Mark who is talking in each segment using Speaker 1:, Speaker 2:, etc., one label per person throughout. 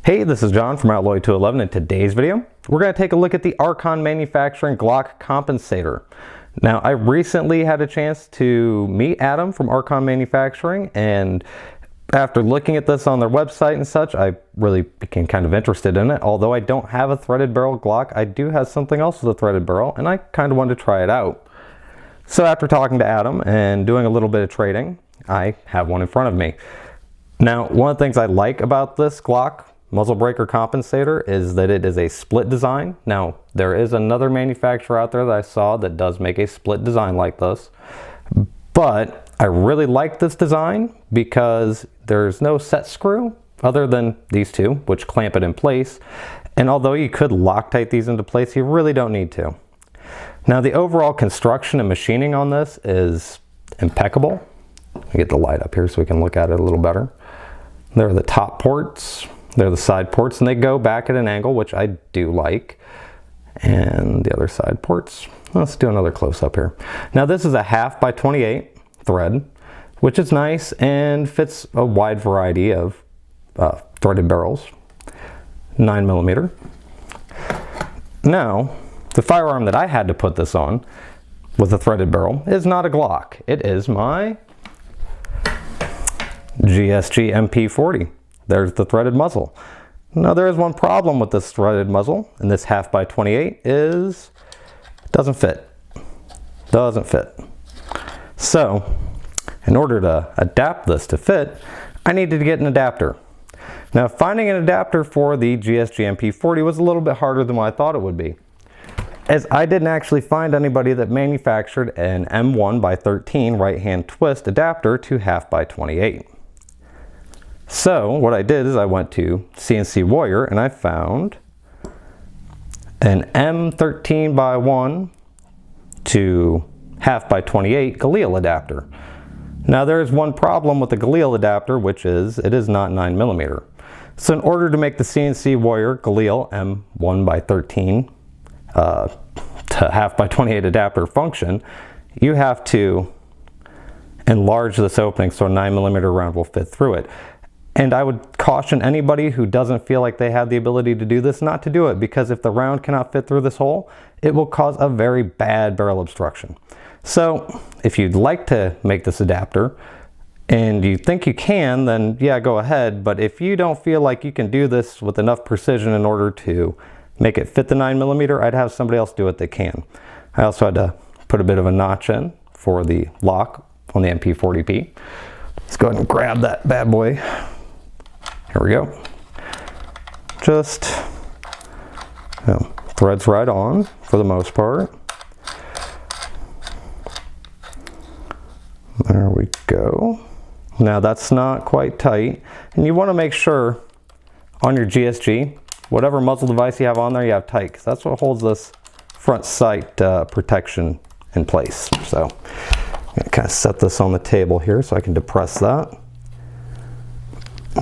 Speaker 1: Hey, this is John from Outlaw 211. In today's video, we're going to take a look at the Archon Manufacturing Glock Compensator. Now, I recently had a chance to meet Adam from Archon Manufacturing, and after looking at this on their website and such, I really became kind of interested in it. Although I don't have a threaded barrel Glock, I do have something else with a threaded barrel, and I kind of wanted to try it out. So after talking to Adam and doing a little bit of trading, I have one in front of me. Now, one of the things I like about this Glock muzzle breaker compensator is that it is a split design. Now, there is another manufacturer out there that I saw that does make a split design like this, but I really like this design because there's no set screw other than these two, which clamp it in place. And although you could Loctite these into place, you really don't need to. Now, the overall construction and machining on this is impeccable. Let me get the light up here so we can look at it a little better. There are the top ports. They're the side ports, and they go back at an angle, which I do like. And the other side ports. Let's do another close-up here. Now, this is a 1/2x28 thread, which is nice and fits a wide variety of threaded barrels. 9mm. Now, the firearm that I had to put this on with a threaded barrel is not a Glock. It is my GSG MP40. There's the threaded muzzle. Now, there is one problem with this threaded muzzle, and this 1/2x28 is it doesn't fit. Doesn't fit. So, in order to adapt this to fit, I needed to get an adapter. Now, finding an adapter for the GSG MP40 was a little bit harder than what I thought it would be, as I didn't actually find anybody that manufactured an M1x13 right-hand twist adapter to 1/2x28. So what I did is I went to CNC Warrior and I found an M13x1 to 1/2x28 Galil adapter. Now, there is one problem with the Galil adapter, which is it is not 9mm. So in order to make the CNC Warrior Galil M1x13 to 1/2x28 adapter function, you have to enlarge this opening so a 9mm round will fit through it. And I would caution anybody who doesn't feel like they have the ability to do this not to do it, because if the round cannot fit through this hole, it will cause a very bad barrel obstruction. So if you'd like to make this adapter and you think you can, then yeah, go ahead. But if you don't feel like you can do this with enough precision in order to make it fit the 9mm, I'd have somebody else do it that can. I also had to put a bit of a notch in for the lock on the MP40P. Let's go ahead and grab that bad boy. Here we go. Just threads right on for the most part. There we go. Now, that's not quite tight, and you want to make sure on your GSG, whatever muzzle device you have on there, you have tight, because that's what holds this front sight protection in place. So I'm going to kind of set this on the table here so I can depress that.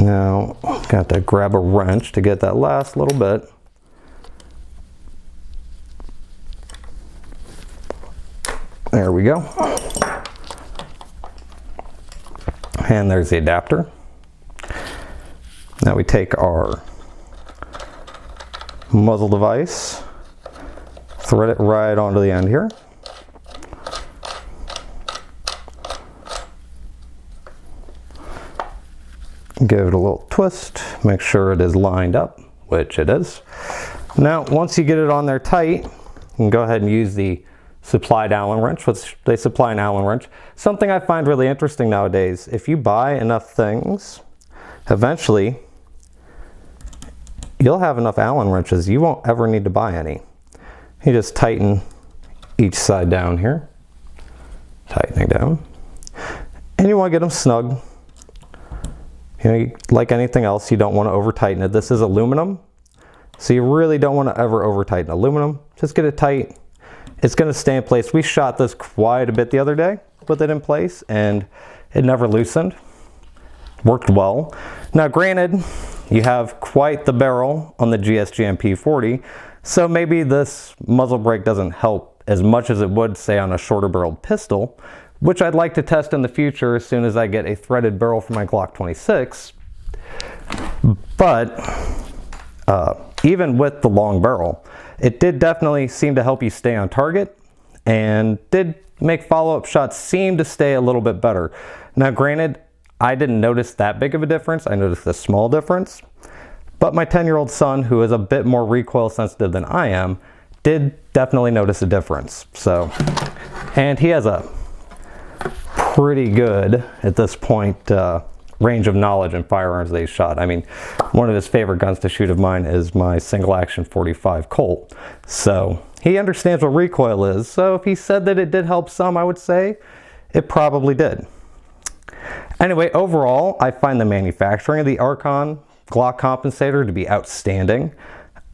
Speaker 1: Now, I'm going to have to grab a wrench to get that last little bit. There we go. And there's the adapter. Now we take our muzzle device, thread it right onto the end here. Give it a little twist, make sure it is lined up, which it is. Now, once you get it on there tight, you can go ahead and use the supplied Allen wrench, which they supply an Allen wrench. Something I find really interesting nowadays, if you buy enough things, eventually you'll have enough Allen wrenches, you won't ever need to buy any. You just tighten each side down here, tightening down, and you want to get them snug. You know, like anything else, you don't want to over tighten it. This is aluminum, so you really don't want to ever over tighten aluminum. Just get it tight. It's going to stay in place. We shot this quite a bit the other day with it in place, and it never loosened. Worked well. Now, granted, you have quite the barrel on the GSG MP40, so maybe this muzzle brake doesn't help as much as it would, say, on a shorter barreled pistol, which I'd like to test in the future as soon as I get a threaded barrel for my Glock 26. But even with the long barrel. It did definitely seem to help you stay on target and did make follow-up shots seem to stay a little bit better. Now granted, I didn't notice that big of a difference. I noticed a small difference, but my 10-year-old son, who is a bit more recoil sensitive than I am, did definitely notice a difference. So, and he has a pretty good, at this point, range of knowledge in firearms that he's shot. I mean, one of his favorite guns to shoot of mine is my single action 45 Colt. So he understands what recoil is. So if he said that it did help some, I would say it probably did. Anyway, overall, I find the manufacturing of the Archon Glock Compensator to be outstanding.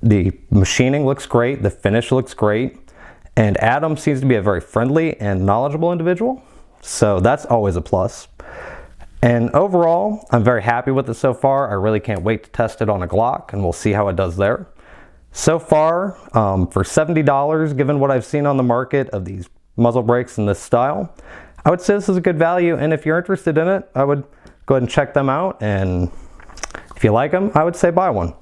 Speaker 1: The machining looks great, the finish looks great, and Adam seems to be a very friendly and knowledgeable individual. So that's always a plus. And overall, I'm very happy with it so far. I really can't wait to test it on a Glock, and we'll see how it does there. So far, for $70, given what I've seen on the market of these muzzle brakes in this style, I would say this is a good value, and if you're interested in it, I would go ahead and check them out, and if you like them, I would say buy one.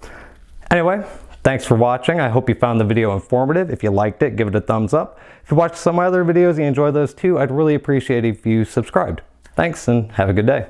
Speaker 1: Anyway, thanks for watching. I hope you found the video informative. If you liked it, give it a thumbs up. If you watched some of my other videos and you enjoyed those too, I'd really appreciate it if you subscribed. Thanks and have a good day.